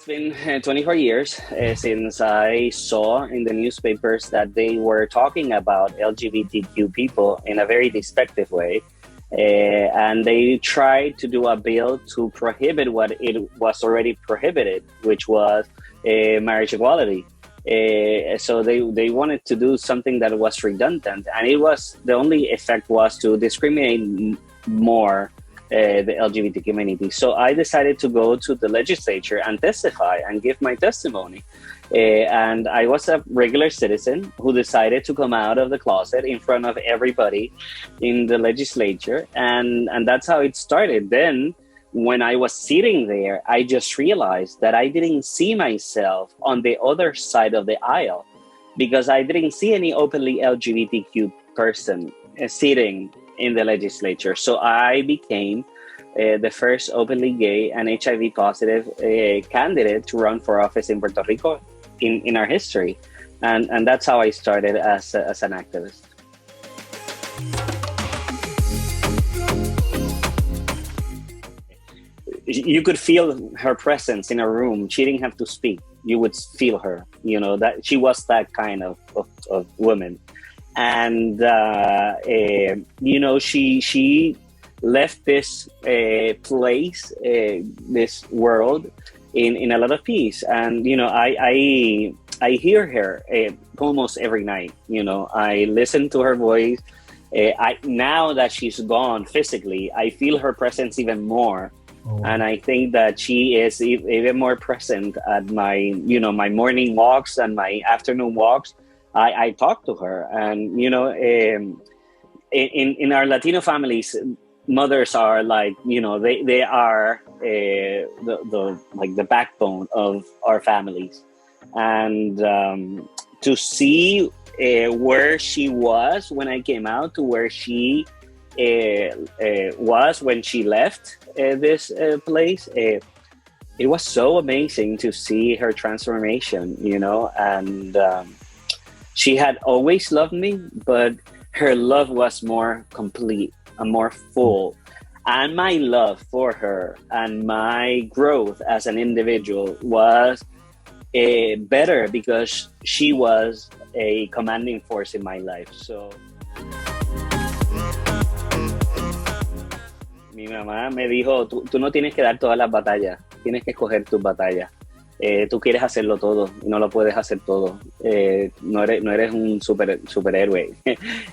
It's been 24 years since I saw in the newspapers that they were talking about LGBTQ people in a very despective way. And they tried to do a bill to prohibit what it was already prohibited, which was marriage equality. So they wanted to do something that was redundant, and the only effect was to discriminate more the LGBT community. So I decided to go to the legislature and testify and give my testimony. And I was a regular citizen who decided to come out of the closet in front of everybody in the legislature. And that's how it started. Then when I was sitting there, I just realized that I didn't see myself on the other side of the aisle because I didn't see any openly LGBTQ person sitting in the legislature. So I became the first openly gay and HIV positive candidate to run for office in Puerto Rico in our history. And that's how I started as an activist. You could feel her presence in a room. She didn't have to speak. You would feel her, that she was that kind of woman. And, she left this place, this world in a lot of peace. And, I hear her almost every night. I listen to her voice. Now that she's gone physically, I feel her presence even more. Oh. And I think that she is even more present at my, my morning walks and my afternoon walks. I talk to her, and in our Latino families, mothers are like, they are the backbone of our families, and to see where she was when I came out to where she was when she left this place. It was so amazing to see her transformation, and she had always loved me, but her love was more complete and more full. And my love for her and my growth as an individual was better because she was a commanding force in my life. So mi mamá me dijo, tú no tienes que dar todas las batallas, tienes que escoger tus batallas. Tú quieres hacerlo todo y no lo puedes hacer todo. No eres un superhéroe,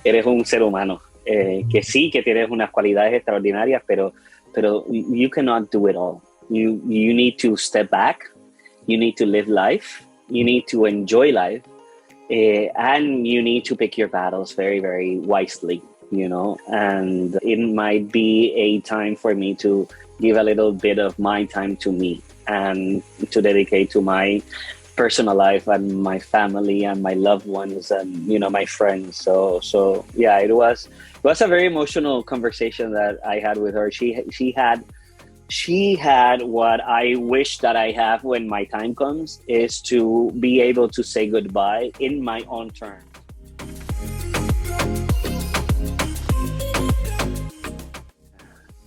eres un ser humano que sí, que tienes unas cualidades extraordinarias, pero you cannot do it all. You need to step back, you need to live life, you need to enjoy life, and you need to pick your battles very, very wisely. And it might be a time for me to give a little bit of my time to me and to dedicate to my personal life and my family and my loved ones and, my friends. So yeah, it was a very emotional conversation that I had with her. She had what I wish that I have when my time comes, is to be able to say goodbye in my own terms.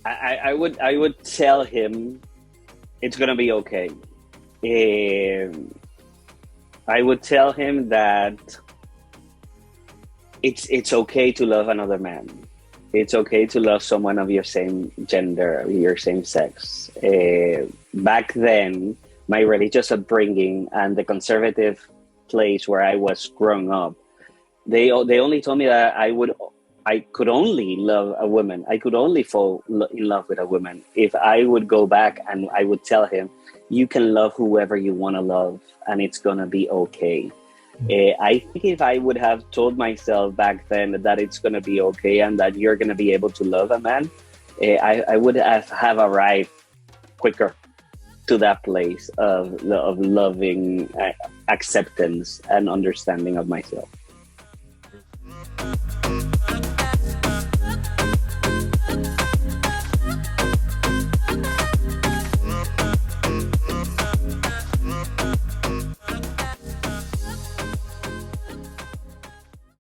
I would tell him it's gonna be okay. I would tell him that it's okay to love another man. It's okay to love someone of your same gender, your same sex. Back then, my religious upbringing and the conservative place where I was growing up, they only told me that I could only love a woman. I could only fall in love with a woman if I would go back and I would tell him, you can love whoever you want to love and it's going to be okay. I think if I would have told myself back then that it's going to be okay and that you're going to be able to love a man, I would have arrived quicker to that place of loving, acceptance and understanding of myself.